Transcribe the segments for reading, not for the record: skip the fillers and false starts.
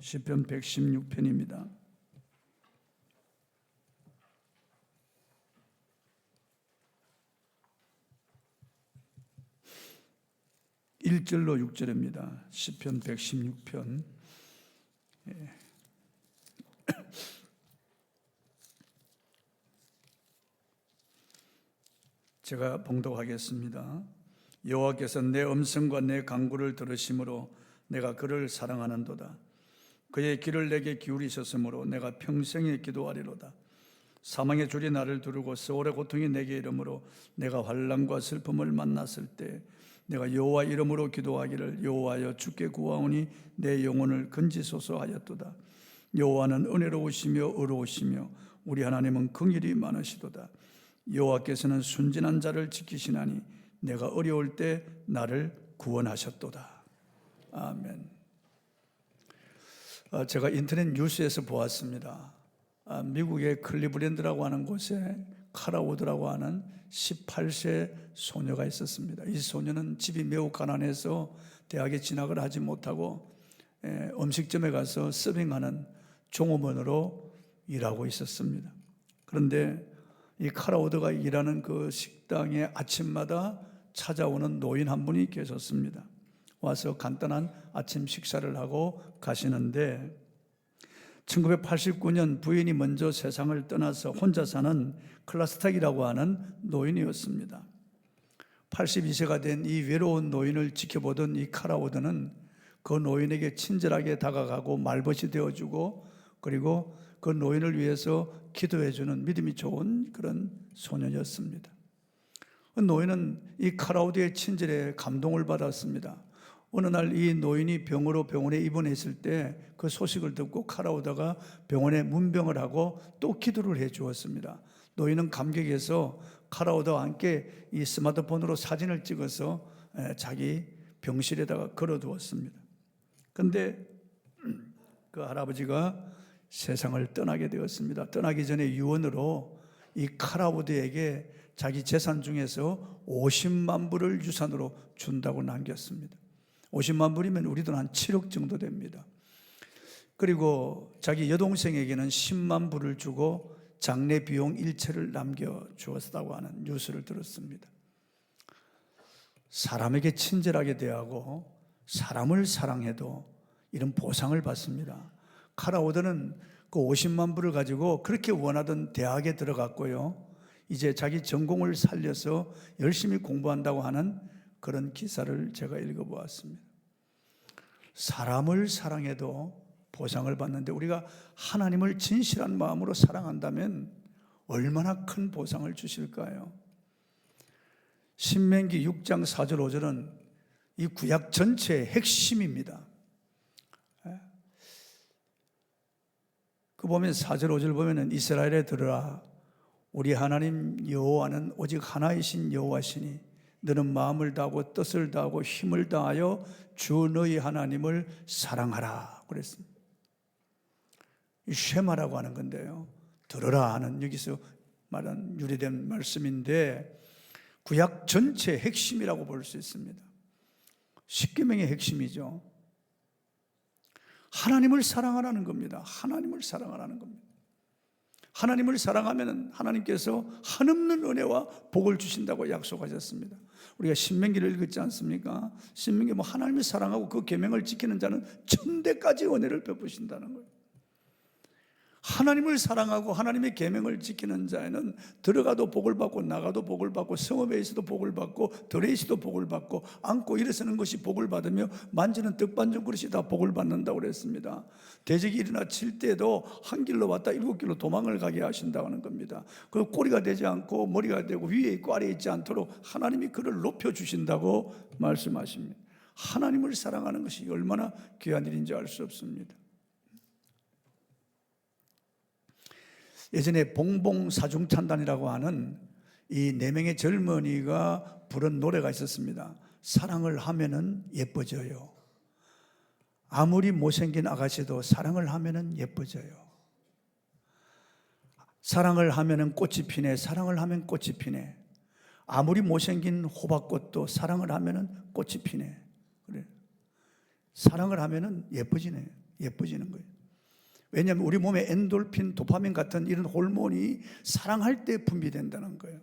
시편 116편입니다. 1절로 6절입니다. 시편 116편. 제가 봉독하겠습니다. 여호와께서 내 음성과 내 간구를 들으심으로 내가 그를 사랑하는도다. 그의 귀를 내게 기울이셨으므로 내가 평생에 기도하리로다. 사망의 줄이 나를 두르고 세월의 고통이 내게 이르므로 내가 환난과 슬픔을 만났을 때 내가 여호와 이름으로 기도하기를 여호와여 주께 구하오니 내 영혼을 건지소서 하였도다. 여호와는 은혜로우시며 의로우시며 우리 하나님은 긍휼이 많으시도다. 여호와께서는 순진한 자를 지키시나니 내가 어려울 때 나를 구원하셨도다. 아멘. 제가 인터넷 뉴스에서 보았습니다. 미국의 클리브랜드라고 하는 곳에 카라우드라고 하는 18세 소녀가 있었습니다. 이 소녀는 집이 매우 가난해서 대학에 진학을 하지 못하고 음식점에 가서 서빙하는 종업원으로 일하고 있었습니다. 그런데 이 카라우드가 일하는 그 식당에 아침마다 찾아오는 노인 한 분이 계셨습니다. 와서 간단한 아침 식사를 하고 가시는데 1989년 부인이 먼저 세상을 떠나서 혼자 사는 클라스탁이라고 하는 노인이었습니다. 82세가 된 이 외로운 노인을 지켜보던 이 카라우드는 그 노인에게 친절하게 다가가고 말벗이 되어주고 그리고 그 노인을 위해서 기도해주는 믿음이 좋은 그런 소년이었습니다. 노인은 이 카라우드의 친절에 감동을 받았습니다. 어느 날 이 노인이 병으로 병원에 입원했을 때 그 소식을 듣고 카라우드가 병원에 문병을 하고 또 기도를 해 주었습니다. 노인은 감격해서 카라우드와 함께 이 스마트폰으로 사진을 찍어서 자기 병실에다가 걸어두었습니다. 그런데 그 할아버지가 세상을 떠나게 되었습니다. 떠나기 전에 유언으로 이 카라우드에게 자기 재산 중에서 50만 불을 유산으로 준다고 남겼습니다. 50만 불이면 우리 돈 한 7억 정도 됩니다. 그리고 자기 여동생에게는 10만 불을 주고 장례 비용 일체를 남겨주었다고 하는 뉴스를 들었습니다. 사람에게 친절하게 대하고 사람을 사랑해도 이런 보상을 받습니다. 카라우드는 그 50만 불을 가지고 그렇게 원하던 대학에 들어갔고요. 이제 자기 전공을 살려서 열심히 공부한다고 하는 그런 기사를 제가 읽어보았습니다. 사람을 사랑해도 보상을 받는데 우리가 하나님을 진실한 마음으로 사랑한다면 얼마나 큰 보상을 주실까요? 신명기 6장 4절 5절은 이 구약 전체의 핵심입니다. 그 보면 4절 5절 보면은 이스라엘에 들으라 우리 하나님 여호와는 오직 하나이신 여호와시니 너는 마음을 다하고 뜻을 다하고 힘을 다하여 주 너희 하나님을 사랑하라 그랬습니다. 이 쉐마라고 하는 건데요. 들으라 하는 여기서 말한 유래된 말씀인데 구약 전체의 핵심이라고 볼 수 있습니다. 십계명의 핵심이죠. 하나님을 사랑하라는 겁니다. 하나님을 사랑하라는 겁니다. 하나님을 사랑하면 하나님께서 한없는 은혜와 복을 주신다고 약속하셨습니다. 우리가 신명기를 읽었지 않습니까? 신명기 하나님을 사랑하고 그 계명을 지키는 자는 천대까지 은혜를 베푸신다는 거예요. 하나님을 사랑하고 하나님의 계명을 지키는 자에는 들어가도 복을 받고 나가도 복을 받고 성읍에 있어도 복을 받고 들에 있어도 복을 받고 앉고 일어서는 것이 복을 받으며 만지는 떡반죽 그릇이 다 복을 받는다고 그랬습니다. 대적이 일어나 칠 때도 한 길로 왔다 7길로 도망을 가게 하신다고 하는 겁니다. 그리고 꼬리가 되지 않고 머리가 되고 위에 있고 아래에 있지 않도록 하나님이 그를 높여주신다고 말씀하십니다. 하나님을 사랑하는 것이 얼마나 귀한 일인지 알 수 없습니다. 예전에 봉봉사중찬단이라고 하는 이 4명의 젊은이가 부른 노래가 있었습니다. 사랑을 하면은 예뻐져요. 아무리 못생긴 아가씨도 사랑을 하면은 예뻐져요. 사랑을 하면은 꽃이 피네. 사랑을 하면 꽃이 피네. 아무리 못생긴 호박꽃도 사랑을 하면은 꽃이 피네. 그래. 사랑을 하면은 예뻐지네. 예뻐지는 거예요. 왜냐하면 우리 몸에 엔돌핀, 도파민 같은 이런 호르몬이 사랑할 때 분비된다는 거예요.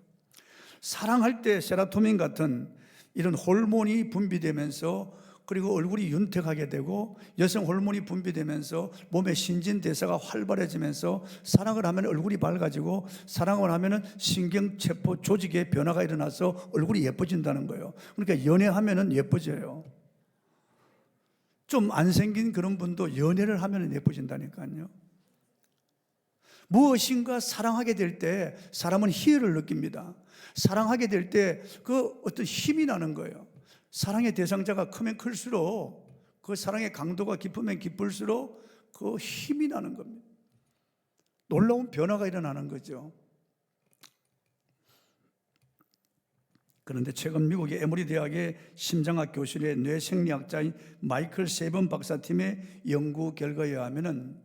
사랑할 때 세로토닌 같은 이런 호르몬이 분비되면서, 그리고 얼굴이 윤택하게 되고 여성 호르몬이 분비되면서 몸의 신진대사가 활발해지면서, 사랑을 하면 얼굴이 밝아지고, 사랑을 하면 신경세포 조직에 변화가 일어나서 얼굴이 예뻐진다는 거예요. 그러니까 연애하면 예뻐져요. 좀 안 생긴 그런 분도 연애를 하면 예뻐진다니까요. 무엇인가 사랑하게 될 때 사람은 희열을 느낍니다. 사랑하게 될 때 그 어떤 힘이 나는 거예요. 사랑의 대상자가 크면 클수록, 그 사랑의 강도가 깊으면 깊을수록 그 힘이 나는 겁니다. 놀라운 변화가 일어나는 거죠. 그런데 최근 미국의 에머리 대학의 심장학 교실의 뇌생리학자인 마이클 세번 박사팀의 연구 결과에 의하면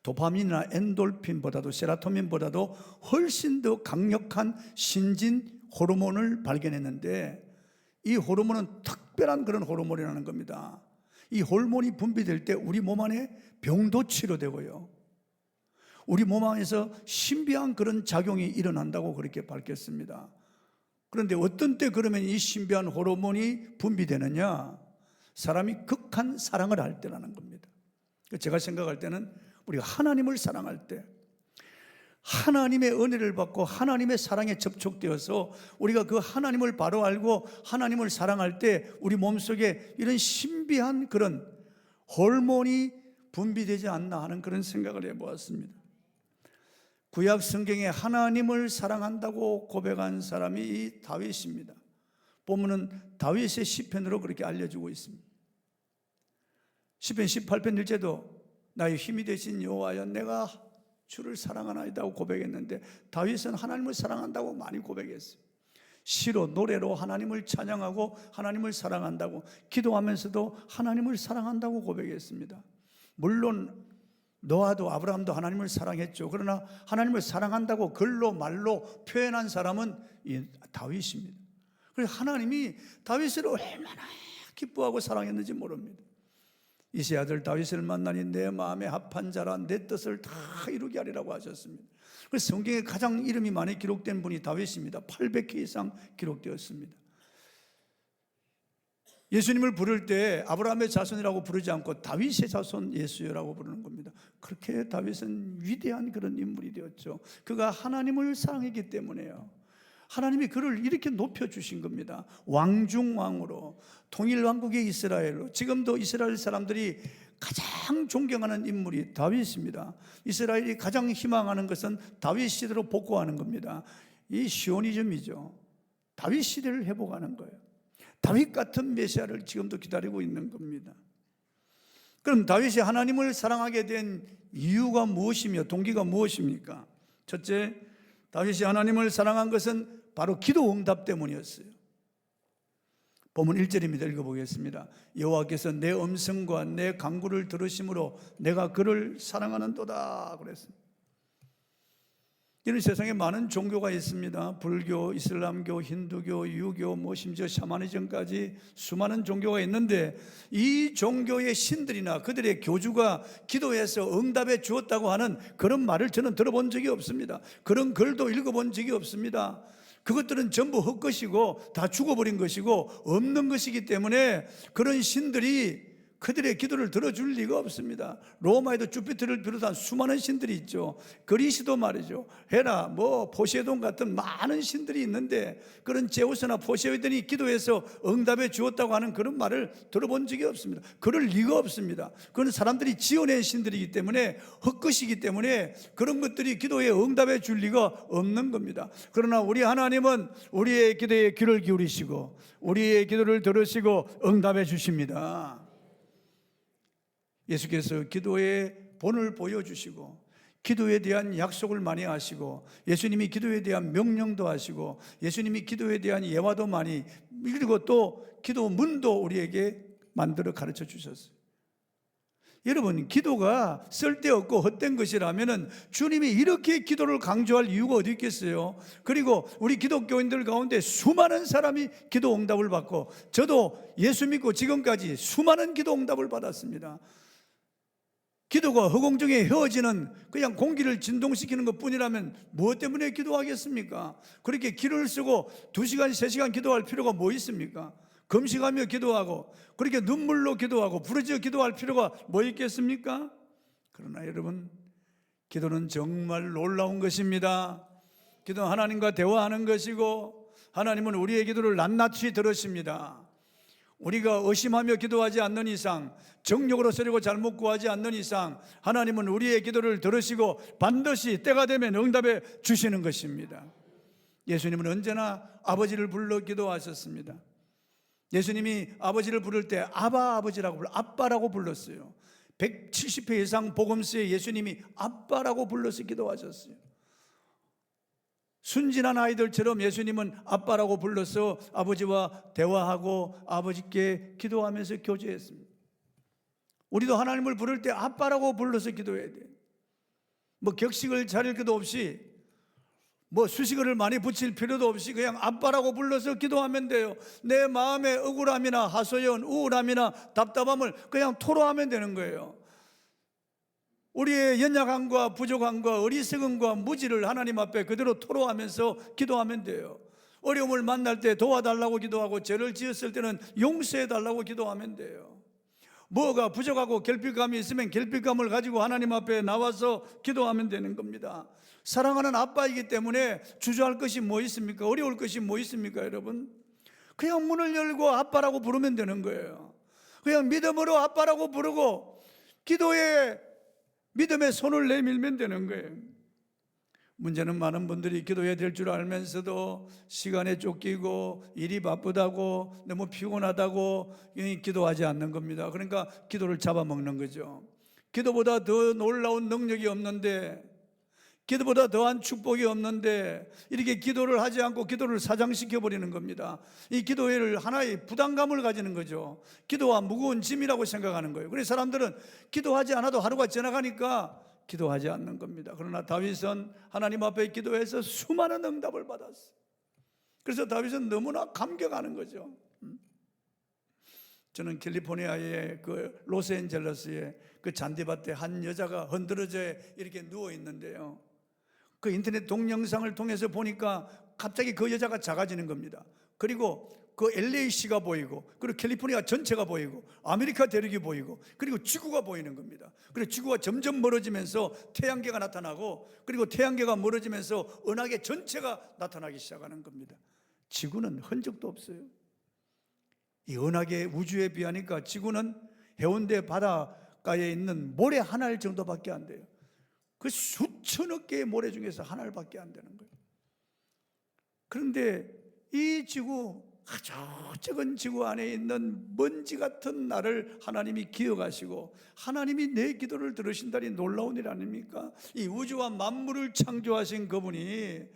도파민이나 엔돌핀보다도 세로토닌보다도 훨씬 더 강력한 신진 호르몬을 발견했는데, 이 호르몬은 특별한 그런 호르몬이라는 겁니다. 이 호르몬이 분비될 때 우리 몸 안에 병도 치료되고요, 우리 몸 안에서 신비한 그런 작용이 일어난다고 그렇게 밝혔습니다. 그런데 어떤 때 그러면 이 신비한 호르몬이 분비되느냐? 사람이 극한 사랑을 할 때라는 겁니다. 제가 생각할 때는 우리가 하나님을 사랑할 때, 하나님의 은혜를 받고 하나님의 사랑에 접촉되어서 우리가 그 하나님을 바로 알고 하나님을 사랑할 때 우리 몸속에 이런 신비한 그런 호르몬이 분비되지 않나 하는 그런 생각을 해보았습니다. 구약 성경에 하나님을 사랑한다고 고백한 사람이 이 다윗입니다. 보면은 다윗의 시편으로 그렇게 알려주고 있습니다. 시편 18편 1절도 나의 힘이 되신 여호와여 내가 주를 사랑하나이다고 고백했는데, 다윗은 하나님을 사랑한다고 많이 고백했어요. 시로 노래로 하나님을 찬양하고 하나님을 사랑한다고, 기도하면서도 하나님을 사랑한다고 고백했습니다. 물론 노아도 아브라함도 하나님을 사랑했죠. 그러나 하나님을 사랑한다고 글로 말로 표현한 사람은 이 다윗입니다. 그래서 하나님이 다윗을 얼마나 기뻐하고 사랑했는지 모릅니다. 이세 아들 다윗을 만나니 내 마음에 합한 자라 내 뜻을 다 이루게 하리라고 하셨습니다. 그래서 성경에 가장 이름이 많이 기록된 분이 다윗입니다. 800회 이상 기록되었습니다. 예수님을 부를 때 아브라함의 자손이라고 부르지 않고 다윗의 자손 예수여라고 부르는 겁니다. 그렇게 다윗은 위대한 그런 인물이 되었죠. 그가 하나님을 사랑했기 때문에요. 하나님이 그를 이렇게 높여주신 겁니다. 왕중왕으로, 통일왕국의 이스라엘로. 지금도 이스라엘 사람들이 가장 존경하는 인물이 다윗입니다. 이스라엘이 가장 희망하는 것은 다윗 시대로 복구하는 겁니다. 이 시오니즘이죠. 다윗 시대를 회복하는 거예요. 다윗 같은 메시아를 지금도 기다리고 있는 겁니다. 그럼 다윗이 하나님을 사랑하게 된 이유가 무엇이며 동기가 무엇입니까? 첫째, 다윗이 하나님을 사랑한 것은 바로 기도 응답 때문이었어요. 본문 1절입니다. 읽어보겠습니다. 여호와께서 내 음성과 내 간구를 들으심으로 내가 그를 사랑하는도다 그랬습니다. 이런 세상에 많은 종교가 있습니다. 불교, 이슬람교, 힌두교, 유교, 심지어 샤머니즘까지 수많은 종교가 있는데, 이 종교의 신들이나 그들의 교주가 기도해서 응답해 주었다고 하는 그런 말을 저는 들어본 적이 없습니다. 그런 글도 읽어본 적이 없습니다. 그것들은 전부 헛것이고 다 죽어버린 것이고 없는 것이기 때문에 그런 신들이 그들의 기도를 들어줄 리가 없습니다. 로마에도 주피터를 비롯한 수많은 신들이 있죠. 그리스도 말이죠. 헤라, 포세돈 같은 많은 신들이 있는데, 그런 제우스나 포세이돈이 기도해서 응답해 주었다고 하는 그런 말을 들어본 적이 없습니다. 그럴 리가 없습니다. 그건 사람들이 지어낸 신들이기 때문에, 헛것이기 때문에 그런 것들이 기도에 응답해 줄 리가 없는 겁니다. 그러나 우리 하나님은 우리의 기도에 귀를 기울이시고 우리의 기도를 들으시고 응답해 주십니다. 예수께서 기도의 본을 보여주시고 기도에 대한 약속을 많이 하시고, 예수님이 기도에 대한 명령도 하시고, 예수님이 기도에 대한 예화도 많이, 그리고 또 기도문도 우리에게 만들어 가르쳐 주셨어요. 여러분, 기도가 쓸데없고 헛된 것이라면 주님이 이렇게 기도를 강조할 이유가 어디 있겠어요? 그리고 우리 기독교인들 가운데 수많은 사람이 기도 응답을 받고, 저도 예수 믿고 지금까지 수많은 기도 응답을 받았습니다. 기도가 허공 중에 헤어지는 그냥 공기를 진동시키는 것 뿐이라면 무엇 때문에 기도하겠습니까? 그렇게 기를 쓰고 2시간, 3시간 기도할 필요가 뭐 있습니까? 금식하며 기도하고 그렇게 눈물로 기도하고 부르짖어 기도할 필요가 뭐 있겠습니까? 그러나 여러분, 기도는 정말 놀라운 것입니다. 기도는 하나님과 대화하는 것이고 하나님은 우리의 기도를 낱낱이 들으십니다. 우리가 의심하며 기도하지 않는 이상, 정욕으로 쓰려고 잘못 구하지 않는 이상 하나님은 우리의 기도를 들으시고 반드시 때가 되면 응답해 주시는 것입니다. 예수님은 언제나 아버지를 불러 기도하셨습니다. 예수님이 아버지를 부를 때 아버지라고 아빠라고 불렀어요. 170회 이상 복음서에 예수님이 아빠라고 불러서 기도하셨어요. 순진한 아이들처럼 예수님은 아빠라고 불러서 아버지와 대화하고 아버지께 기도하면서 교제했습니다. 우리도 하나님을 부를 때 아빠라고 불러서 기도해야 돼요. 뭐 격식을 차릴 것도 없이 뭐 수식어를 많이 붙일 필요도 없이 그냥 아빠라고 불러서 기도하면 돼요. 내 마음의 억울함이나 하소연, 우울함이나 답답함을 그냥 토로하면 되는 거예요. 우리의 연약함과 부족함과 어리석음과 무지를 하나님 앞에 그대로 토로하면서 기도하면 돼요. 어려움을 만날 때 도와달라고 기도하고 죄를 지었을 때는 용서해달라고 기도하면 돼요. 뭐가 부족하고 결핍감이 있으면 결핍감을 가지고 하나님 앞에 나와서 기도하면 되는 겁니다. 사랑하는 아빠이기 때문에 주저할 것이 뭐 있습니까? 어려울 것이 뭐 있습니까, 여러분? 그냥 문을 열고 아빠라고 부르면 되는 거예요. 그냥 믿음으로 아빠라고 부르고 기도에 믿음의 손을 내밀면 되는 거예요. 문제는 많은 분들이 기도해야 될 줄 알면서도 시간에 쫓기고 일이 바쁘다고 너무 피곤하다고 기도하지 않는 겁니다. 그러니까 기도를 잡아먹는 거죠. 기도보다 더 놀라운 능력이 없는데, 기도보다 더한 축복이 없는데 이렇게 기도를 하지 않고 기도를 사장시켜버리는 겁니다. 이 기도를 하나의 부담감을 가지는 거죠. 기도와 무거운 짐이라고 생각하는 거예요. 그래서 사람들은 기도하지 않아도 하루가 지나가니까 기도하지 않는 겁니다. 그러나 다윗은 하나님 앞에 기도해서 수많은 응답을 받았어요. 그래서 다윗은 너무나 감격하는 거죠. 저는 캘리포니아의 그 로스앤젤레스의 그 잔디밭에 한 여자가 흔들어져 이렇게 누워 있는데요, 그 인터넷 동영상을 통해서 보니까 갑자기 그 여자가 작아지는 겁니다. 그리고 그 LA시가 보이고, 그리고 캘리포니아 전체가 보이고, 아메리카 대륙이 보이고, 그리고 지구가 보이는 겁니다. 그리고 지구가 점점 멀어지면서 태양계가 나타나고, 그리고 태양계가 멀어지면서 은하계 전체가 나타나기 시작하는 겁니다. 지구는 흔적도 없어요. 이 은하계 우주에 비하니까 지구는 해운대 바닷가에 있는 모래 한 알 정도밖에 안 돼요. 그 수천억 개의 모래 중에서 한 알밖에 안 되는 거예요. 그런데 이 지구, 아주 적은 지구 안에 있는 먼지 같은 나를 하나님이 기억하시고 하나님이 내 기도를 들으신다니 놀라운 일 아닙니까? 이 우주와 만물을 창조하신 그분이,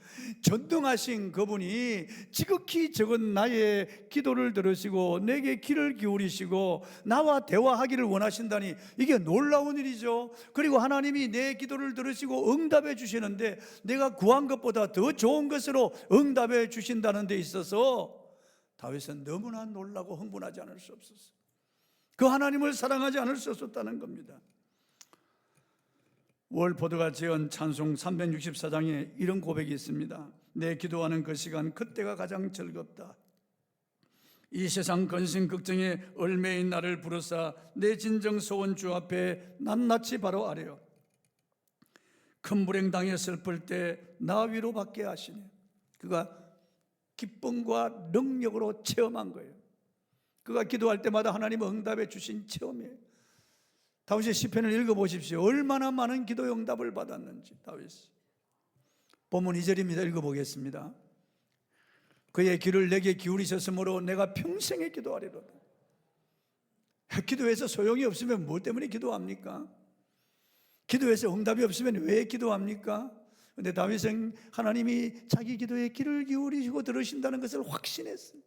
전능하신 그분이 지극히 적은 나의 기도를 들으시고 내게 귀를 기울이시고 나와 대화하기를 원하신다니 이게 놀라운 일이죠. 그리고 하나님이 내 기도를 들으시고 응답해 주시는데 내가 구한 것보다 더 좋은 것으로 응답해 주신다는 데 있어서 다윗은 너무나 놀라고 흥분하지 않을 수 없었어요. 그 하나님을 사랑하지 않을 수 없었다는 겁니다. 월포드가 지은 찬송 364장에 이런 고백이 있습니다. 내 기도하는 그 시간, 그때가 가장 즐겁다. 이 세상 근심 걱정에 얽매인 나를 부르사 내 진정 소원 주 앞에 낱낱이 바로 아뢰어 큰 불행 당해 슬플 때 나 위로받게 하시네. 그가 기쁨과 능력으로 체험한 거예요. 그가 기도할 때마다 하나님은 응답해 주신 체험이에요. 다윗의 시편을 읽어보십시오. 얼마나 많은 기도의 응답을 받았는지. 다윗이 본문 2절입니다. 읽어보겠습니다. 그의 귀를 내게 기울이셨으므로 내가 평생에 기도하리로다. 기도해서 소용이 없으면 뭐 때문에 기도합니까? 기도해서 응답이 없으면 왜 기도합니까? 그런데 다윗은 하나님이 자기 기도에 귀를 기울이시고 들으신다는 것을 확신했어요.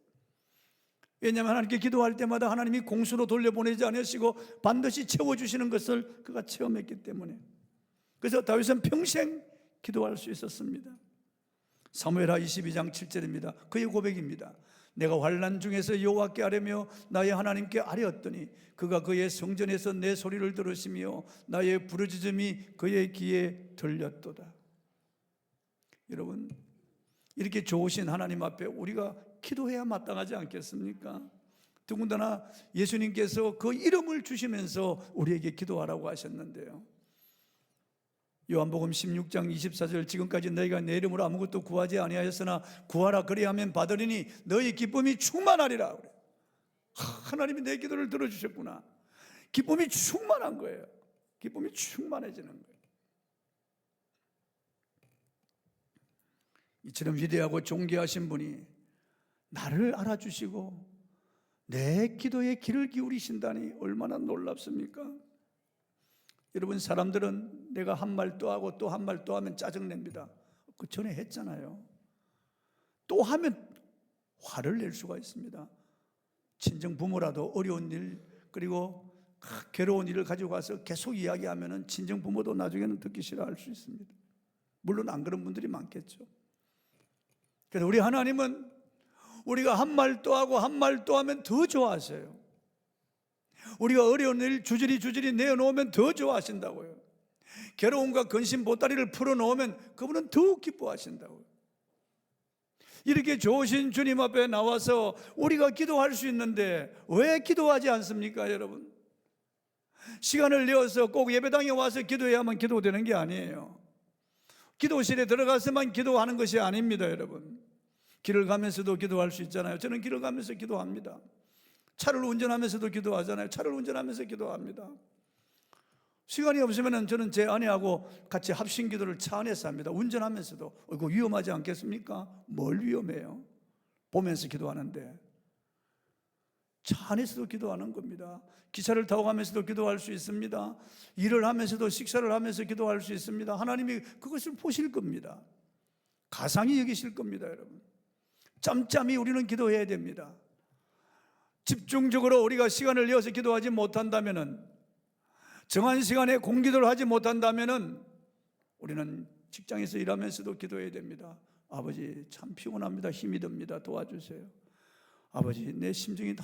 왜냐하면 하나님께 기도할 때마다 하나님이 공수로 돌려보내지 않으시고 반드시 채워주시는 것을 그가 체험했기 때문에. 그래서 다윗은 평생 기도할 수 있었습니다. 사무엘하 22장 7절입니다. 그의 고백입니다. 내가 환난 중에서 여호와께 아뢰며 나의 하나님께 아뢰었더니 그가 그의 성전에서 내 소리를 들으시며 나의 부르짖음이 그의 귀에 들렸도다. 여러분, 이렇게 좋으신 하나님 앞에 우리가 기도해야 마땅하지 않겠습니까? 더군다나 예수님께서 그 이름을 주시면서 우리에게 기도하라고 하셨는데요, 요한복음 16장 24절 지금까지 너희가 내 이름으로 아무것도 구하지 아니하였으나 구하라 그리하면 받으리니 너희 기쁨이 충만하리라. 하나님이 내 기도를 들어주셨구나. 기쁨이 충만한 거예요. 기쁨이 충만해지는 거예요. 이처럼 위대하고 존귀하신 분이 나를 알아주시고 내 기도에 귀를 기울이신다니 얼마나 놀랍습니까? 여러분, 사람들은 내가 한 말 또 하고 또 한 말 또 하면 짜증냅니다. 그 전에 했잖아요. 또 하면 화를 낼 수가 있습니다. 친정 부모라도 어려운 일 그리고 괴로운 일을 가지고 가서 계속 이야기하면 친정 부모도 나중에는 듣기 싫어할 수 있습니다. 물론 안 그런 분들이 많겠죠. 그래서 우리 하나님은 우리가 한 말 또 하고 한 말 또 하면 더 좋아하세요. 우리가 어려운 일 주저리 내어놓으면 더 좋아하신다고요. 괴로움과 근심 보따리를 풀어놓으면 그분은 더욱 기뻐하신다고요. 이렇게 좋으신 주님 앞에 나와서 우리가 기도할 수 있는데 왜 기도하지 않습니까, 여러분? 시간을 내어서 꼭 예배당에 와서 기도해야만 기도되는 게 아니에요. 기도실에 들어가서만 기도하는 것이 아닙니다, 여러분. 길을 가면서도 기도할 수 있잖아요. 저는 길을 가면서 기도합니다. 차를 운전하면서도 기도하잖아요. 차를 운전하면서 기도합니다. 시간이 없으면 저는 제 아내하고 같이 합심 기도를 차 안에서 합니다. 운전하면서도. 이거 위험하지 않겠습니까? 뭘 위험해요? 보면서 기도하는데. 차 안에서도 기도하는 겁니다. 기차를 타고 가면서도 기도할 수 있습니다. 일을 하면서도 식사를 하면서 기도할 수 있습니다. 하나님이 그것을 보실 겁니다. 가상히 여기실 겁니다, 여러분. 짬짬이 우리는 기도해야 됩니다. 집중적으로 우리가 시간을 내어서 기도하지 못한다면은, 정한 시간에 공기도를 하지 못한다면은 우리는 직장에서 일하면서도 기도해야 됩니다. 아버지, 참 피곤합니다. 힘이 듭니다. 도와주세요. 아버지, 내 심정이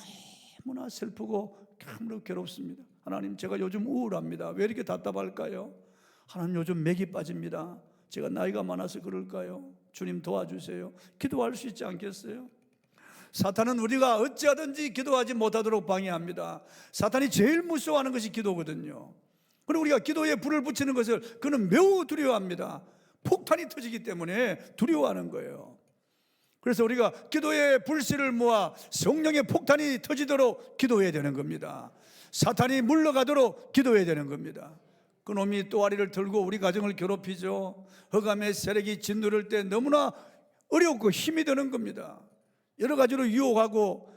너무나 슬프고 참으로 괴롭습니다. 하나님, 제가 요즘 우울합니다. 왜 이렇게 답답할까요? 하나님, 요즘 맥이 빠집니다. 제가 나이가 많아서 그럴까요? 주님 도와주세요. 기도할 수 있지 않겠어요? 사탄은 우리가 어찌하든지 기도하지 못하도록 방해합니다. 사탄이 제일 무서워하는 것이 기도거든요. 그리고 우리가 기도에 불을 붙이는 것을 그는 매우 두려워합니다. 폭탄이 터지기 때문에 두려워하는 거예요. 그래서 우리가 기도에 불씨를 모아 성령의 폭탄이 터지도록 기도해야 되는 겁니다. 사탄이 물러가도록 기도해야 되는 겁니다. 그놈이 또아리를 들고 우리 가정을 괴롭히죠. 흑암의 세력이 짓누를 때 너무나 어렵고 힘이 드는 겁니다. 여러 가지로 유혹하고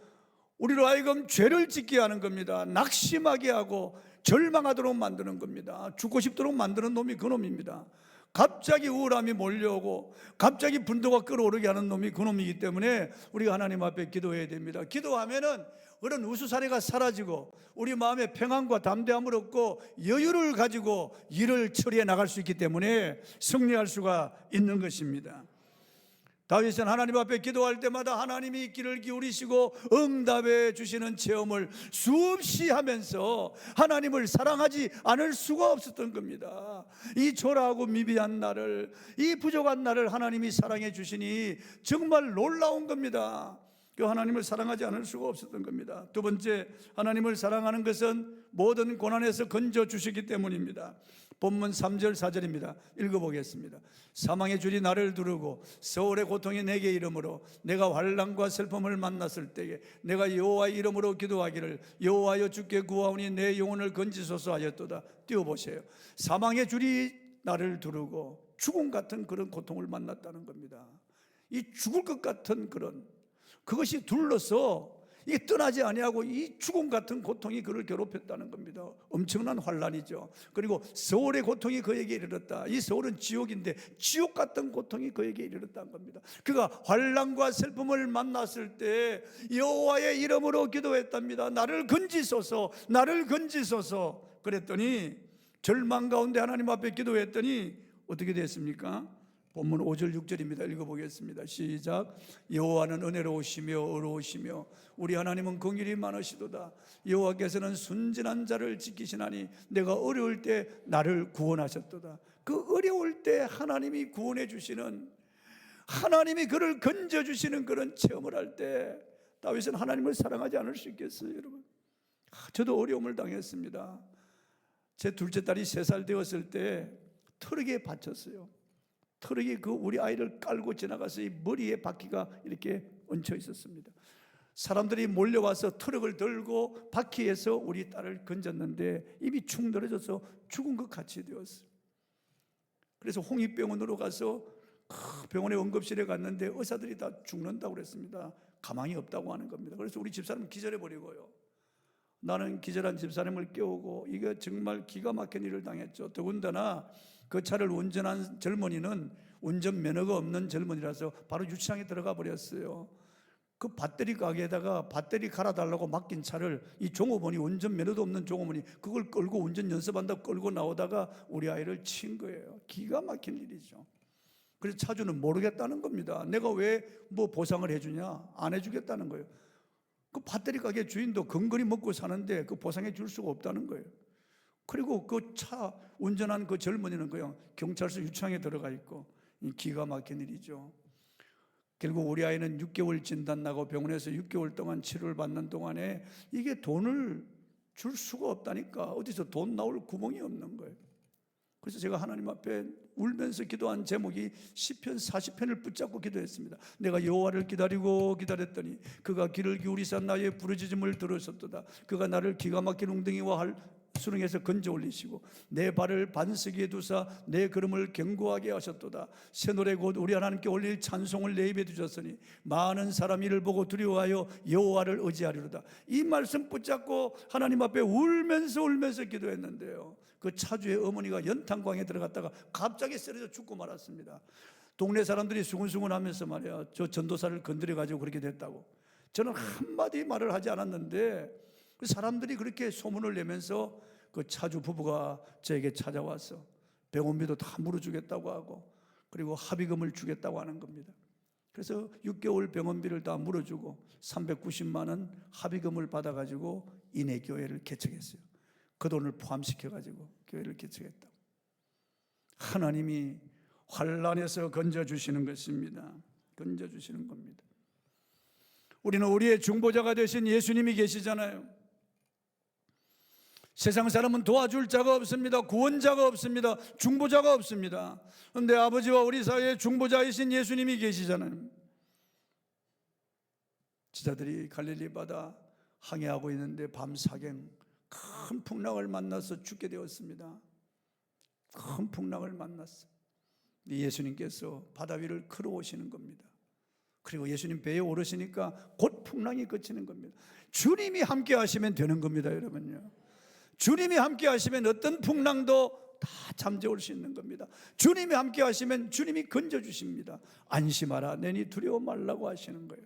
우리로 하여금 죄를 짓게 하는 겁니다. 낙심하게 하고 절망하도록 만드는 겁니다. 죽고 싶도록 만드는 놈이 그놈입니다. 갑자기 우울함이 몰려오고 갑자기 분노가 끓어오르게 하는 놈이 그놈이기 때문에 우리가 하나님 앞에 기도해야 됩니다. 기도하면은 그런 우수사례가 사라지고 우리 마음에 평안과 담대함을 얻고 여유를 가지고 일을 처리해 나갈 수 있기 때문에 승리할 수가 있는 것입니다. 다윗은 하나님 앞에 기도할 때마다 하나님이 귀를 기울이시고 응답해 주시는 체험을 수없이 하면서 하나님을 사랑하지 않을 수가 없었던 겁니다. 이 초라하고 미비한 나를, 이 부족한 나를 하나님이 사랑해 주시니 정말 놀라운 겁니다. 그 하나님을 사랑하지 않을 수가 없었던 겁니다. 두 번째, 하나님을 사랑하는 것은 모든 고난에서 건져 주시기 때문입니다. 본문 3절 4절입니다. 읽어보겠습니다. 사망의 줄이 나를 두르고 서울의 고통이 내게 이르므로 내가 환난과 슬픔을 만났을 때에 내가 여호와의 이름으로 기도하기를 여호와여 주께 구하오니 내 영혼을 건지소서 하였도다. 띄워보세요. 사망의 줄이 나를 두르고 죽음 같은 그런 고통을 만났다는 겁니다. 이 죽을 것 같은 그것이 둘러서 이게 떠나지 아니하고 이 죽음 같은 고통이 그를 괴롭혔다는 겁니다. 엄청난 환난이죠. 그리고 서울의 고통이 그에게 이르렀다. 이 서울은 지옥인데 지옥 같은 고통이 그에게 이르렀다는 겁니다. 그가 환난과 슬픔을 만났을 때 여호와의 이름으로 기도했답니다. 나를 건지소서, 나를 건지소서. 그랬더니 절망 가운데 하나님 앞에 기도했더니 어떻게 됐습니까? 본문 5절 6절입니다. 읽어보겠습니다. 시작. 여호와는 은혜로우시며 의로우시며 우리 하나님은 긍휼이 많으시도다. 여호와께서는 순진한 자를 지키시나니 내가 어려울 때 나를 구원하셨도다. 그 어려울 때 하나님이 구원해 주시는, 하나님이 그를 건져 주시는 그런 체험을 할 때 다윗은 하나님을 사랑하지 않을 수 있겠어요, 여러분? 저도 어려움을 당했습니다. 제 둘째 딸이 3살 되었을 때 트럭에 받쳤어요. 트럭이 그 우리 아이를 깔고 지나가서 이 머리에 바퀴가 이렇게 얹혀 있었습니다. 사람들이 몰려와서 트럭을 들고 바퀴에서 우리 딸을 건졌는데 입이 축 늘어져서 죽은 것 같이 되었어요. 그래서 홍익병원으로 가서 병원의 응급실에 갔는데 의사들이 다 죽는다고 그랬습니다. 가망이 없다고 하는 겁니다. 그래서 우리 집사람 기절해버리고요. 나는 기절한 집사람을 깨우고, 이게 정말 기가 막힌 일을 당했죠. 더군다나 그 차를 운전한 젊은이는 운전면허가 없는 젊은이라서 바로 유치장에 들어가 버렸어요. 그 배터리 가게에다가 배터리 갈아달라고 맡긴 차를 이 종업원이, 운전면허도 없는 종업원이 그걸 끌고 운전 연습한다고 끌고 나오다가 우리 아이를 친 거예요. 기가 막힌 일이죠. 그래서 차주는 모르겠다는 겁니다. 내가 왜 뭐 보상을 해주냐? 안 해주겠다는 거예요. 그 배터리 가게 주인도 근근히 먹고 사는데 그 보상해 줄 수가 없다는 거예요. 그리고 그 차 운전한 그 젊은이는 그냥 경찰서 유치장에 들어가 있고, 기가 막힌 일이죠. 결국 우리 아이는 6개월 진단 나고 병원에서 6개월 동안 치료를 받는 동안에 이게 돈을 줄 수가 없다니까, 어디서 돈 나올 구멍이 없는 거예요. 그래서 제가 하나님 앞에 울면서 기도한 제목이 시편 40편을 붙잡고 기도했습니다. 내가 여호와를 기다렸더니 그가 귀를 기울이사 나의 부르짖음을 들으셨도다. 그가 나를 기가 막힌 웅덩이와 수렁에서 건져 올리시고 내 발을 반석에 두사 내 걸음을 견고하게 하셨도다. 새 노래 곧 우리 하나님께 올릴 찬송을 내 입에 두셨으니 많은 사람이 이를 보고 두려워하여 여호와를 의지하리로다. 이 말씀 붙잡고 하나님 앞에 울면서 기도했는데요, 그 차주의 어머니가 연탄광에 들어갔다가 갑자기 쓰러져 죽고 말았습니다. 동네 사람들이 수근수근하면서 말이야, 저 전도사를 건드려가지고 그렇게 됐다고. 저는 한마디 말을 하지 않았는데 그 사람들이 그렇게 소문을 내면서 그 차주 부부가 저에게 찾아와서 병원비도 다 물어주겠다고 하고, 그리고 합의금을 주겠다고 하는 겁니다. 그래서 6개월 병원비를 다 물어주고 390만 원 합의금을 받아가지고 인해교회를 개척했어요. 그 돈을 포함시켜가지고 교회를 개척했다고. 하나님이 환난에서 건져주시는 것입니다. 건져주시는 겁니다. 우리는 우리의 중보자가 되신 예수님이 계시잖아요. 세상 사람은 도와줄 자가 없습니다. 구원자가 없습니다. 중보자가 없습니다. 그런데 아버지와 우리 사이에 중보자이신 예수님이 계시잖아요. 지자들이 갈릴리 바다 항해하고 있는데 밤사경 큰 풍랑을 만나서 죽게 되었습니다. 큰 풍랑을 만났어요. 예수님께서 바다 위를 걸어오시는 겁니다. 그리고 예수님 배에 오르시니까 곧 풍랑이 그치는 겁니다. 주님이 함께 하시면 되는 겁니다, 여러분요. 주님이 함께 하시면 어떤 풍랑도 다 잠재울 수 있는 겁니다. 주님이 함께 하시면 주님이 건져주십니다. 안심하라, 내니 두려워 말라고 하시는 거예요.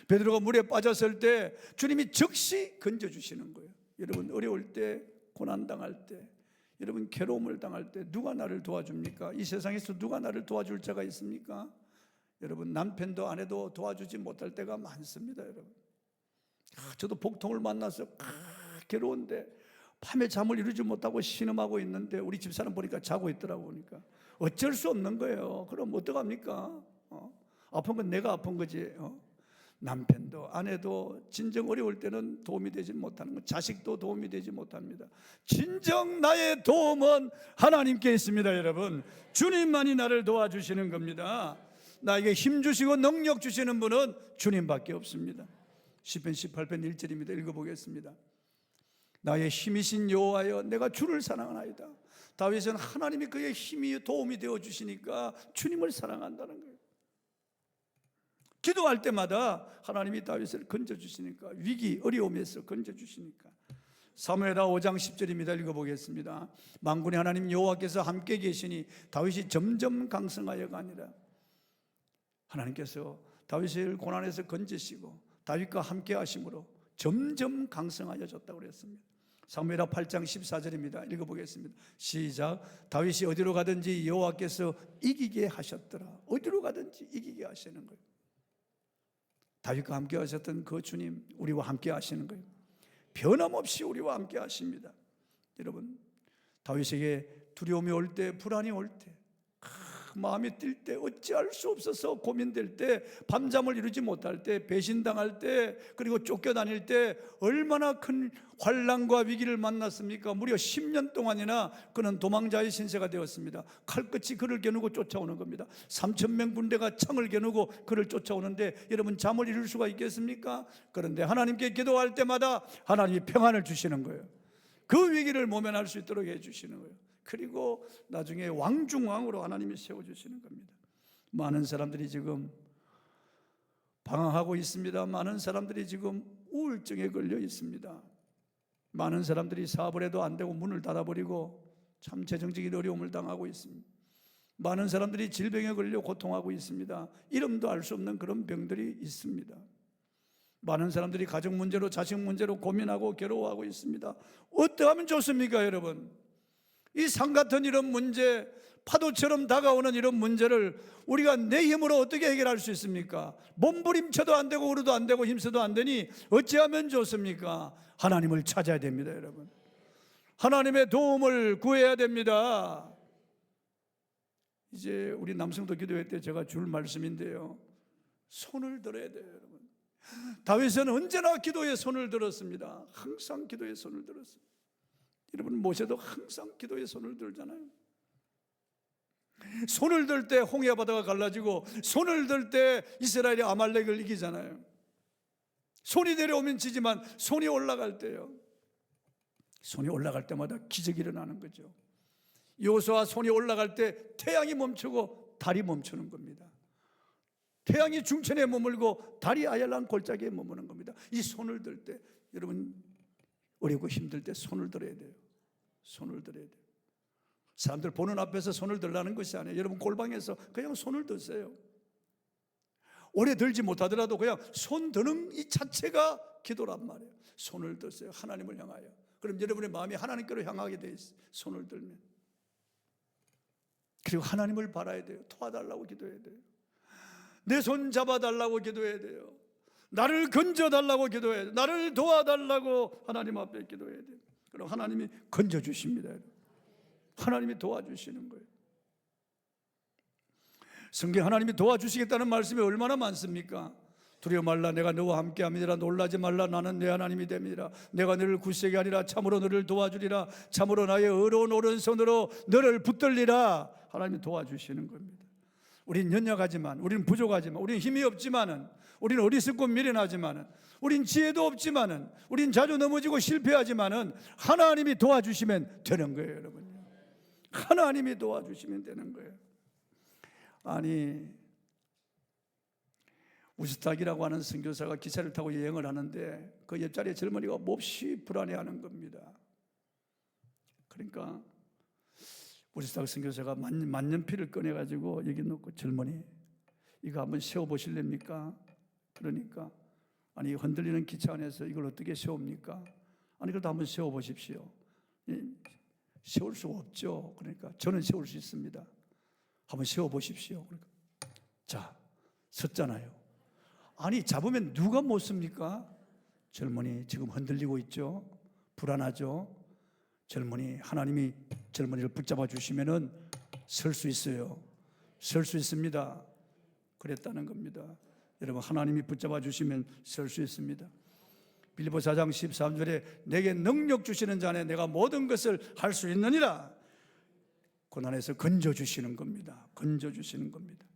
베드로가 물에 빠졌을 때 주님이 즉시 건져주시는 거예요. 여러분 어려울 때, 고난당할 때, 여러분 괴로움을 당할 때 누가 나를 도와줍니까? 이 세상에서 누가 나를 도와줄 자가 있습니까? 여러분 남편도 아내도 도와주지 못할 때가 많습니다, 여러분. 저도 복통을 만나서 괴로운데 밤에 잠을 이루지 못하고 신음하고 있는데 우리 집사람 보니까 자고 있더라고. 보니까 어쩔 수 없는 거예요. 그럼 어떡합니까? 아픈 건 내가 아픈 거지. 남편도 아내도 진정 어려울 때는 도움이 되지 못하는 것, 자식도 도움이 되지 못합니다. 진정 나의 도움은 하나님께 있습니다, 여러분. 주님만이 나를 도와주시는 겁니다. 나에게 힘 주시고 능력 주시는 분은 주님밖에 없습니다. 시편 18편 1절입니다. 읽어보겠습니다. 나의 힘이신 여호와여, 내가 주를 사랑하나이다. 다윗은 하나님이 그의 힘이 도움이 되어 주시니까 주님을 사랑한다는 거예요. 기도할 때마다 하나님이 다윗을 건져주시니까, 위기 어려움에서 건져주시니까. 사무엘하 5장 10절입니다. 읽어보겠습니다. 만군의 하나님 여호와께서 함께 계시니 다윗이 점점 강성하여가 아니라, 하나님께서 다윗을 고난에서 건지시고 다윗과 함께 하심으로 점점 강성하여졌다고 그랬습니다. 사무엘하 8장 14절입니다. 읽어보겠습니다. 시작. 다윗이 어디로 가든지 여호와께서 이기게 하셨더라. 어디로 가든지 이기게 하시는 거예요. 다윗과 함께 하셨던 그 주님, 우리와 함께 하시는 거예요. 변함없이 우리와 함께 하십니다. 여러분, 다윗에게 두려움이 올 때, 불안이 올 때, 마음이 뛸 때, 어찌할 수 없어서 고민될 때, 밤잠을 이루지 못할 때, 배신당할 때, 그리고 쫓겨다닐 때 얼마나 큰 환난과 위기를 만났습니까? 무려 10년 동안이나 그는 도망자의 신세가 되었습니다. 칼끝이 그를 겨누고 쫓아오는 겁니다. 3,000명 군대가 창을 겨누고 그를 쫓아오는데 여러분, 잠을 이룰 수가 있겠습니까? 그런데 하나님께 기도할 때마다 하나님이 평안을 주시는 거예요. 그 위기를 모면할 수 있도록 해주시는 거예요. 그리고 나중에 왕중왕으로 하나님이 세워주시는 겁니다. 많은 사람들이 지금 방황하고 있습니다. 많은 사람들이 지금 우울증에 걸려 있습니다. 많은 사람들이 사업을 해도 안 되고 문을 닫아버리고 참 재정적인 어려움을 당하고 있습니다. 많은 사람들이 질병에 걸려 고통하고 있습니다. 이름도 알 수 없는 그런 병들이 있습니다. 많은 사람들이 가정 문제로, 자식 문제로 고민하고 괴로워하고 있습니다. 어떻게 하면 좋습니까, 여러분? 이 산 같은 이런 문제, 파도처럼 다가오는 이런 문제를 우리가 내 힘으로 어떻게 해결할 수 있습니까? 몸부림쳐도 안 되고 울어도 안 되고 힘써도 안 되니 어찌하면 좋습니까? 하나님을 찾아야 됩니다, 여러분. 하나님의 도움을 구해야 됩니다. 이제 우리 남성도 기도회 때 제가 줄 말씀인데요, 손을 들어야 돼요, 여러분. 다윗은 언제나 기도에 손을 들었습니다. 항상 기도에 손을 들었습니다. 여러분, 모세도 항상 기도에 손을 들잖아요. 손을 들 때 홍해 바다가 갈라지고, 손을 들 때 이스라엘이 아말렉을 이기잖아요. 손이 내려오면 지지만 손이 올라갈 때요, 손이 올라갈 때마다 기적이 일어나는 거죠. 여호수아 손이 올라갈 때 태양이 멈추고 달이 멈추는 겁니다. 태양이 중천에 머물고 달이 아얄란 골짜기에 머무는 겁니다. 이 손을 들 때, 여러분, 어렵고 힘들 때 손을 들어야 돼요. 손을 들어야 돼요. 사람들 보는 앞에서 손을 들라는 것이 아니에요. 여러분, 골방에서 그냥 손을 드세요. 오래 들지 못하더라도 그냥 손 드는 이 자체가 기도란 말이에요. 손을 드세요. 하나님을 향하여. 그럼 여러분의 마음이 하나님께로 향하게 돼 있어요. 손을 들면. 그리고 하나님을 바라야 돼요. 도와달라고 기도해야 돼요. 내 손 잡아달라고 기도해야 돼요. 나를 건져달라고 기도해야 돼요. 나를 도와달라고 하나님 앞에 기도해야 돼요. 그럼 하나님이 건져주십니다. 하나님이 도와주시는 거예요. 성경 하나님이 도와주시겠다는 말씀이 얼마나 많습니까? 두려워 말라, 내가 너와 함께함이라. 놀라지 말라, 나는 내 하나님이 됨이라. 내가 너를 굳세게 하리라. 참으로 너를 도와주리라. 참으로 나의 의로운 오른손으로 너를 붙들리라. 하나님이 도와주시는 겁니다. 우린 연약하지만, 우리는 부족하지만, 우리는 힘이 없지만은, 우리는 어리석고 미련하지만은, 우린 지혜도 없지만은, 우린 자주 넘어지고 실패하지만은 하나님이 도와주시면 되는 거예요, 여러분. 하나님이 도와주시면 되는 거예요. 아니, 우스탁이라고 하는 선교사가 기차를 타고 여행을 하는데 그 옆자리에 젊은이가 몹시 불안해하는 겁니다. 그러니까 우스탁 선교사가 만년필을 꺼내가지고 여기 놓고, 젊은이, 이거 한번 세워보실랍니까? 그러니까, 아니, 흔들리는 기차 안에서 이걸 어떻게 세웁니까? 아니, 그래도 한번 세워보십시오. 세울 수 없죠. 그러니까, 저는 세울 수 있습니다. 한번 세워보십시오. 그러니까, 자, 섰잖아요. 아니, 잡으면 누가 못 씁니까? 젊은이 지금 흔들리고 있죠. 불안하죠. 젊은이, 하나님이 젊은이를 붙잡아 주시면은 설 수 있어요. 설 수 있습니다. 그랬다는 겁니다. 여러분, 하나님이 붙잡아 주시면 설 수 있습니다. 빌립보 4장 13절에 내게 능력 주시는 자네 내가 모든 것을 할 수 있느니라. 고난에서 건져 주시는 겁니다. 건져 주시는 겁니다.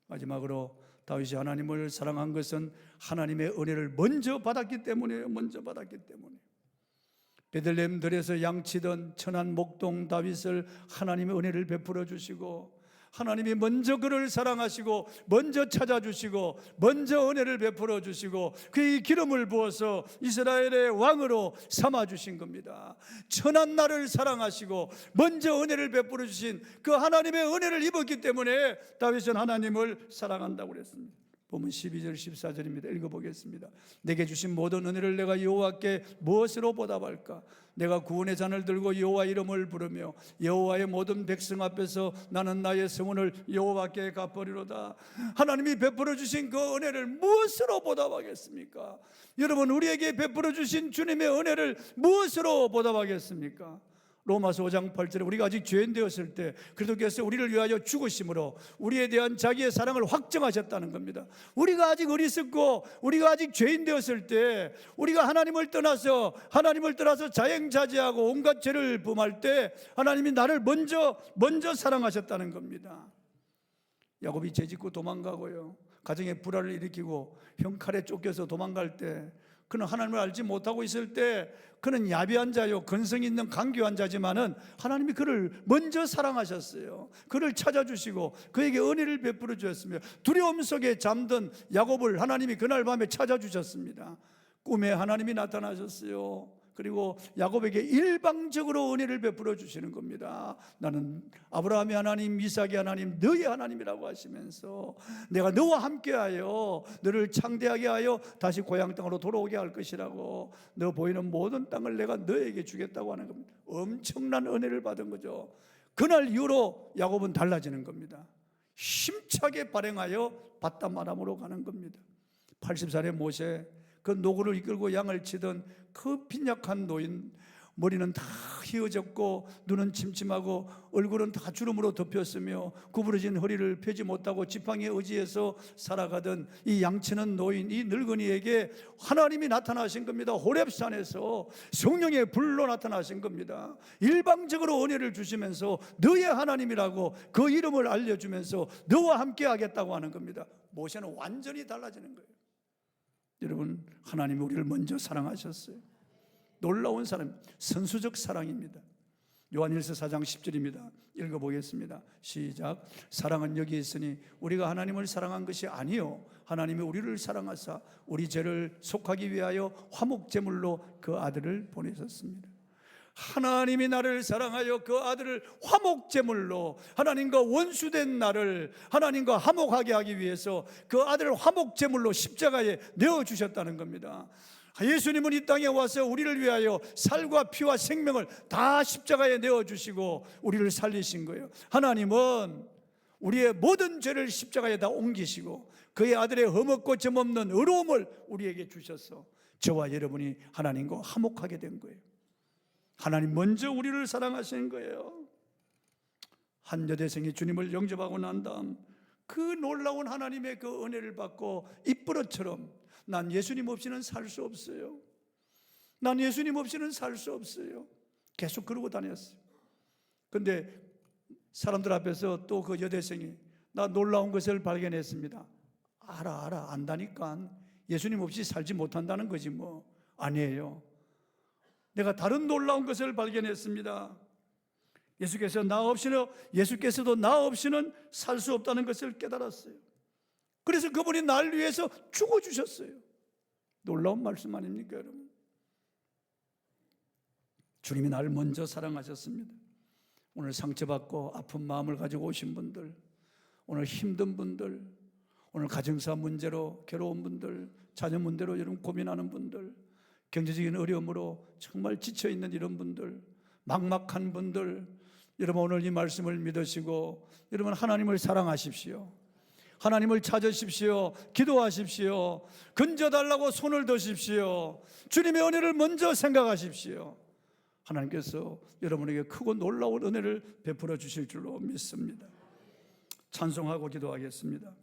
마지막으로 다윗이 하나님을 사랑한 것은 하나님의 은혜를 먼저 받았기 때문이에요. 먼저 받았기 때문에. 베들레헴 들에서 양치던 천한 목동 다윗을 하나님의 은혜를 베풀어 주시고, 하나님이 먼저 그를 사랑하시고 먼저 찾아주시고 먼저 은혜를 베풀어 주시고 그의 기름을 부어서 이스라엘의 왕으로 삼아주신 겁니다. 천한 나를 사랑하시고 먼저 은혜를 베풀어 주신 그 하나님의 은혜를 입었기 때문에 다윗은 하나님을 사랑한다고 그랬습니다. 보면 12절 14절입니다. 읽어보겠습니다. 내게 주신 모든 은혜를 내가 여호와께 무엇으로 보답할까? 내가 구원의 잔을 들고 여호와 이름을 부르며 여호와의 모든 백성 앞에서 나는 나의 성원을 여호와께 갚으리로다. 하나님이 베풀어 주신 그 은혜를 무엇으로 보답하겠습니까? 여러분, 우리에게 베풀어 주신 주님의 은혜를 무엇으로 보답하겠습니까? 로마서 5장 8절에 우리가 아직 죄인 되었을 때 그리스도께서 우리를 위하여 죽으심으로 우리에 대한 자기의 사랑을 확증하셨다는 겁니다. 우리가 아직 어리석고 우리가 아직 죄인 되었을 때, 우리가 하나님을 떠나서 자행자재하고 온갖 죄를 범할 때 하나님이 나를 먼저 사랑하셨다는 겁니다. 야곱이 죄짓고 도망가고요, 가정에 불화를 일으키고 형 칼에 쫓겨서 도망갈 때 그는 하나님을 알지 못하고 있을 때 그는 야비한 자요, 근성 있는 강교한 자지만은 하나님이 그를 먼저 사랑하셨어요. 그를 찾아주시고 그에게 은혜를 베풀어 주셨으며 두려움 속에 잠든 야곱을 하나님이 그날 밤에 찾아주셨습니다. 꿈에 하나님이 나타나셨어요. 그리고 야곱에게 일방적으로 은혜를 베풀어 주시는 겁니다. 나는 아브라함의 하나님, 이삭의 하나님, 너의 하나님이라고 하시면서 내가 너와 함께하여 너를 창대하게 하여 다시 고향 땅으로 돌아오게 할 것이라고, 너 보이는 모든 땅을 내가 너에게 주겠다고 하는 겁니다. 엄청난 은혜를 받은 거죠. 그날 이후로 야곱은 달라지는 겁니다. 힘차게 발행하여 바담 아람으로 가는 겁니다. 80살의 모세, 그 노구를 이끌고 양을 치던 그 빈약한 노인, 머리는 다 휘어졌고 눈은 침침하고 얼굴은 다 주름으로 덮였으며 구부러진 허리를 펴지 못하고 지팡이에 의지해서 살아가던 이 양치는 노인, 이 늙은이에게 하나님이 나타나신 겁니다. 호렙산에서 성령의 불로 나타나신 겁니다. 일방적으로 은혜를 주시면서 너의 하나님이라고 그 이름을 알려주면서 너와 함께 하겠다고 하는 겁니다. 모세는 완전히 달라지는 거예요. 여러분, 하나님이 우리를 먼저 사랑하셨어요. 놀라운 사랑, 선수적 사랑입니다. 요한일서 4장 10절입니다. 읽어보겠습니다. 시작. 사랑은 여기 있으니 우리가 하나님을 사랑한 것이 아니요 하나님이 우리를 사랑하사 우리 죄를 속하기 위하여 화목제물로 그 아들을 보내셨습니다. 하나님이 나를 사랑하여 그 아들을 화목제물로, 하나님과 원수된 나를 하나님과 화목하게 하기 위해서 그 아들을 화목제물로 십자가에 내어주셨다는 겁니다. 예수님은 이 땅에 와서 우리를 위하여 살과 피와 생명을 다 십자가에 내어주시고 우리를 살리신 거예요. 하나님은 우리의 모든 죄를 십자가에 다 옮기시고 그의 아들의 흠없고 점없는 의로움을 우리에게 주셔서 저와 여러분이 하나님과 화목하게 된 거예요. 하나님 먼저 우리를 사랑하시는 거예요. 한 여대생이 주님을 영접하고 난 다음 그 놀라운 하나님의 그 은혜를 받고 입버릇처럼 난 예수님 없이는 살 수 없어요. 난 예수님 없이는 살 수 없어요. 계속 그러고 다녔어요. 그런데 사람들 앞에서 또 그 여대생이 나 놀라운 것을 발견했습니다. 알아 안다니까. 예수님 없이 살지 못한다는 거지 뭐. 아니에요. 내가 다른 놀라운 것을 발견했습니다. 예수께서도 나 없이는 살 수 없다는 것을 깨달았어요. 그래서 그분이 날 위해서 죽어주셨어요. 놀라운 말씀 아닙니까, 여러분? 주님이 나를 먼저 사랑하셨습니다. 오늘 상처받고 아픈 마음을 가지고 오신 분들, 오늘 힘든 분들, 오늘 가정사 문제로 괴로운 분들, 자녀 문제로 여러분 고민하는 분들, 경제적인 어려움으로 정말 지쳐있는 이런 분들, 막막한 분들, 여러분 오늘 이 말씀을 믿으시고 여러분 하나님을 사랑하십시오. 하나님을 찾으십시오. 기도하십시오. 건져달라고 손을 드십시오. 주님의 은혜를 먼저 생각하십시오. 하나님께서 여러분에게 크고 놀라운 은혜를 베풀어 주실 줄로 믿습니다. 찬송하고 기도하겠습니다.